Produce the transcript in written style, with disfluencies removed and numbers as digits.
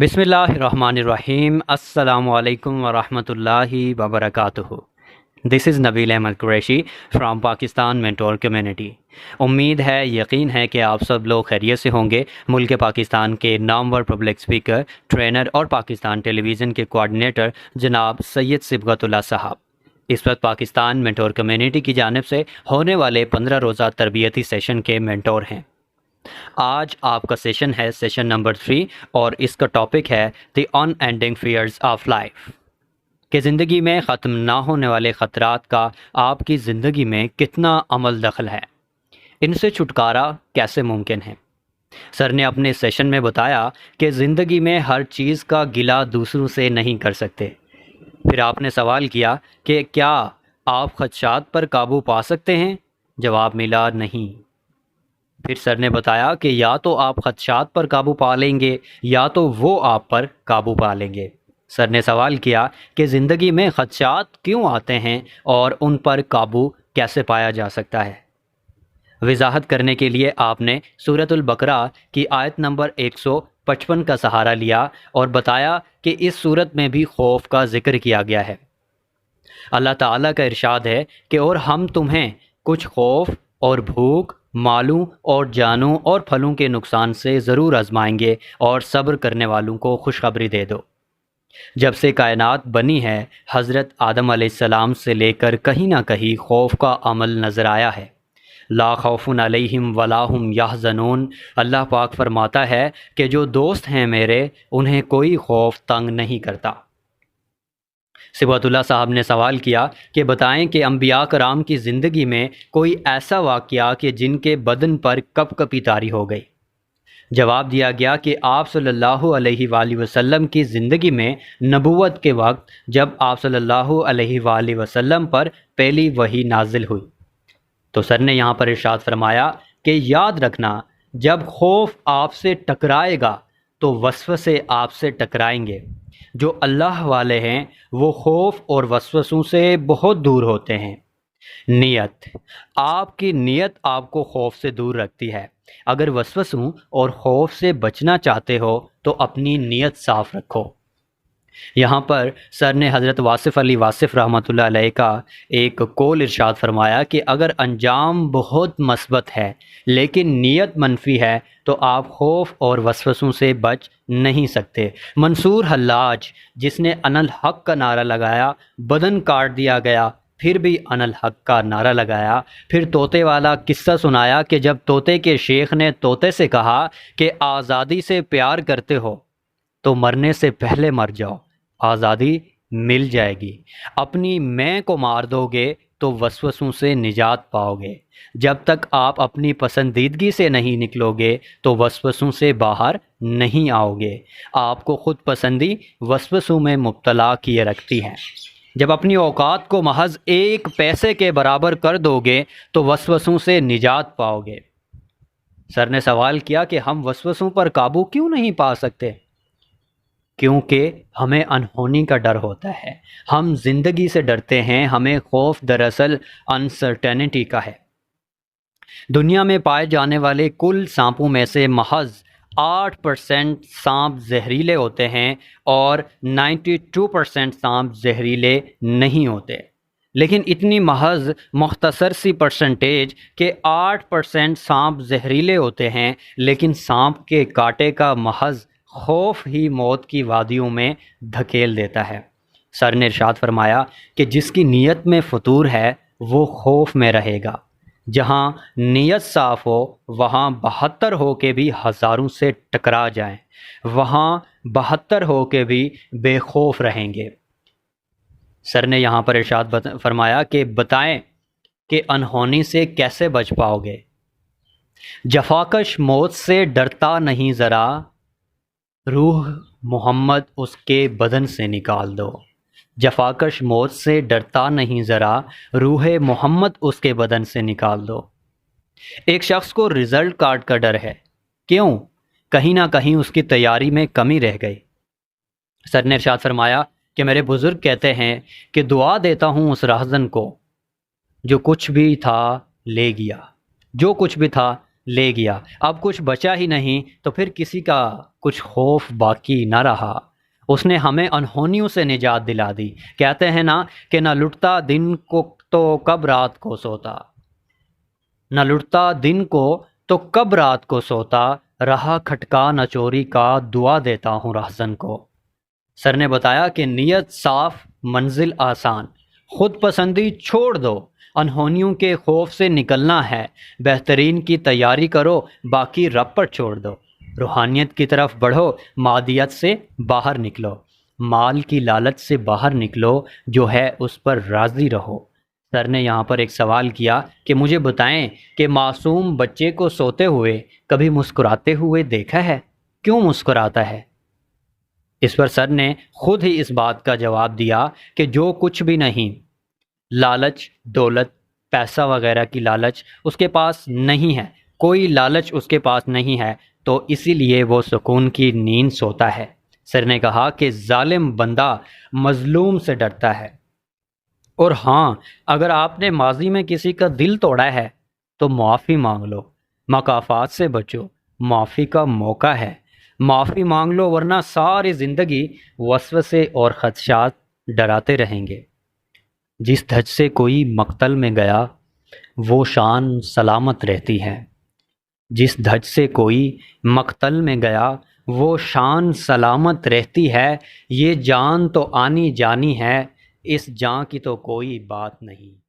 بسم اللہ الرحمن الرحیم۔ السلام علیکم ورحمۃ اللہ وبرکاتہ۔ This is Nabeel Ahmed Qureshi from Pakistan mentor community. امید ہے، یقین ہے کہ آپ سب لوگ خیریت سے ہوں گے۔ ملک پاکستان کے نامور پبلک اسپیکر، ٹرینر اور پاکستان ٹیلی ویژن کے کوآرڈینیٹر جناب سید صبغت اللہ صاحب اس وقت پاکستان مینٹور کمیونٹی کی جانب سے ہونے والے 15 روزہ تربیتی سیشن کے مینٹور ہیں۔ آج آپ کا سیشن ہے سیشن نمبر 3 اور اس کا ٹاپک ہے دی ان اینڈنگ فیئرز آف لائف، کہ زندگی میں ختم نہ ہونے والے خطرات کا آپ کی زندگی میں کتنا عمل دخل ہے، ان سے چھٹکارا کیسے ممکن ہے۔ سر نے اپنے سیشن میں بتایا کہ زندگی میں ہر چیز کا گلہ دوسروں سے نہیں کر سکتے۔ پھر آپ نے سوال کیا کہ کیا آپ خدشات پر قابو پا سکتے ہیں؟ جواب ملا نہیں۔ پھر سر نے بتایا کہ یا تو آپ خدشات پر قابو پا لیں گے یا تو وہ آپ پر قابو پا لیں گے۔ سر نے سوال کیا کہ زندگی میں خدشات کیوں آتے ہیں اور ان پر قابو کیسے پایا جا سکتا ہے۔ وضاحت کرنے کے لیے آپ نے سورۃ البقرہ کی آیت نمبر 155 کا سہارا لیا اور بتایا کہ اس سورت میں بھی خوف کا ذکر کیا گیا ہے۔ اللہ تعالیٰ کا ارشاد ہے کہ اور ہم تمہیں کچھ خوف اور بھوک، مالوں اور جانوں اور پھلوں کے نقصان سے ضرور آزمائیں گے، اور صبر کرنے والوں کو خوشخبری دے دو۔ جب سے کائنات بنی ہے، حضرت آدم علیہ السلام سے لے کر کہیں نہ کہیں خوف کا عمل نظر آیا ہے۔ لا خوف علیہم ولا ہم یحزنون۔ اللہ پاک فرماتا ہے کہ جو دوست ہیں میرے، انہیں کوئی خوف تنگ نہیں کرتا۔ صبغت اللہ صاحب نے سوال کیا کہ بتائیں کہ انبیاء کرام کی زندگی میں کوئی ایسا واقعہ کہ جن کے بدن پر کپ کپی طاری ہو گئی۔ جواب دیا گیا کہ آپ صلی اللہ علیہ وآلہ وسلم کی زندگی میں نبوت کے وقت جب آپ صلی اللہ علیہ وآلہ وسلم پر پہلی وحی نازل ہوئی، تو سر نے یہاں پر ارشاد فرمایا کہ یاد رکھنا، جب خوف آپ سے ٹکرائے گا تو وسوسے آپ سے ٹکرائیں گے۔ جو اللہ والے ہیں وہ خوف اور وسوسوں سے بہت دور ہوتے ہیں۔ نیت، آپ کی نیت آپ کو خوف سے دور رکھتی ہے۔ اگر وسوسوں اور خوف سے بچنا چاہتے ہو تو اپنی نیت صاف رکھو۔ یہاں پر سر نے حضرت واصف علی واصف رحمۃ اللہ علیہ کا ایک قول ارشاد فرمایا کہ اگر انجام بہت مثبت ہے لیکن نیت منفی ہے تو آپ خوف اور وسوسوں سے بچ نہیں سکتے۔ منصور حلاج، جس نے ان الحق کا نعرہ لگایا، بدن کاٹ دیا گیا، پھر بھی ان الحق کا نعرہ لگایا۔ پھر طوطے والا قصہ سنایا کہ جب طوطے کے شیخ نے طوطے سے کہا کہ آزادی سے پیار کرتے ہو تو مرنے سے پہلے مر جاؤ، آزادی مل جائے گی۔ اپنی میں کو مار دو گے تو وسوسوں سے نجات پاؤ گے۔ جب تک آپ اپنی پسندیدگی سے نہیں نکلو گے تو وسوسوں سے باہر نہیں آؤ گے۔ آپ کو خود پسندی وسوسوں میں مبتلا کیے رکھتی ہے۔ جب اپنی اوقات کو محض 1 پیسے کے برابر کر دو گے تو وسوسوں سے نجات پاؤ گے۔ سر نے سوال کیا کہ ہم وسوسوں پر قابو کیوں نہیں پا سکتے؟ کیونکہ ہمیں انہونی کا ڈر ہوتا ہے، ہم زندگی سے ڈرتے ہیں۔ ہمیں خوف دراصل انسرٹینٹی کا ہے۔ دنیا میں پائے جانے والے کل سانپوں میں سے محض 8% سانپ زہریلے ہوتے ہیں اور 92% سانپ زہریلے نہیں ہوتے، لیکن اتنی محض مختصر سی پرسنٹیج کہ 8% سانپ زہریلے ہوتے ہیں، لیکن سانپ کے کاٹے کا محض خوف ہی موت کی وادیوں میں دھکیل دیتا ہے۔ سر نے ارشاد فرمایا کہ جس کی نیت میں فطور ہے وہ خوف میں رہے گا۔ جہاں نیت صاف ہو وہاں 72 ہو کے بھی ہزاروں سے ٹکرا جائیں، وہاں 72 ہو کے بھی بے خوف رہیں گے۔ سر نے یہاں پر ارشاد فرمایا کہ بتائیں کہ انہونی سے کیسے بچ پاؤ گے۔ جفاکش موت سے ڈرتا نہیں ذرا، روح محمد اس کے بدن سے نکال دو۔ جفاکش موت سے ڈرتا نہیں ذرا، روح محمد اس کے بدن سے نکال دو۔ ایک شخص کو رزلٹ کارڈ کا ڈر ہے، کیوں؟ کہیں نہ کہیں اس کی تیاری میں کمی رہ گئی۔ سر نے ارشاد فرمایا کہ میرے بزرگ کہتے ہیں کہ دعا دیتا ہوں اس راہزن کو جو کچھ بھی تھا لے گیا، جو کچھ بھی تھا لے گیا، اب کچھ بچا ہی نہیں تو پھر کسی کا کچھ خوف باقی نہ رہا۔ اس نے ہمیں انہونیوں سے نجات دلا دی۔ کہتے ہیں نا کہ نہ لٹتا دن کو تو کب رات کو سوتا، نہ لٹتا دن کو تو کب رات کو سوتا، رہا کھٹکا نہ چوری کا دعا دیتا ہوں رہزن کو۔ سر نے بتایا کہ نیت صاف، منزل آسان، خود پسندی چھوڑ دو، انہونیوں کے خوف سے نکلنا ہے، بہترین کی تیاری کرو، باقی رب پر چھوڑ دو۔ روحانیت کی طرف بڑھو، مادیت سے باہر نکلو، مال کی لالچ سے باہر نکلو، جو ہے اس پر راضی رہو۔ سر نے یہاں پر ایک سوال کیا کہ مجھے بتائیں کہ معصوم بچے کو سوتے ہوئے کبھی مسکراتے ہوئے دیکھا ہے؟ کیوں مسکراتا ہے؟ اس پر سر نے خود ہی اس بات کا جواب دیا کہ جو کچھ بھی نہیں، لالچ، دولت، پیسہ وغیرہ کی لالچ اس کے پاس نہیں ہے، کوئی لالچ اس کے پاس نہیں ہے، تو اسی لیے وہ سکون کی نیند سوتا ہے۔ سر نے کہا کہ ظالم بندہ مظلوم سے ڈرتا ہے، اور ہاں، اگر آپ نے ماضی میں کسی کا دل توڑا ہے تو معافی مانگ لو، مکافات سے بچو، معافی کا موقع ہے، معافی مانگ لو، ورنہ ساری زندگی وسوسے اور خدشات ڈراتے رہیں گے۔ جس دھج سے کوئی مقتل میں گیا وہ شان سلامت رہتی ہے، جس دھج سے کوئی مقتل میں گیا وہ شان سلامت رہتی ہے، یہ جان تو آنی جانی ہے، اس جان کی تو کوئی بات نہیں۔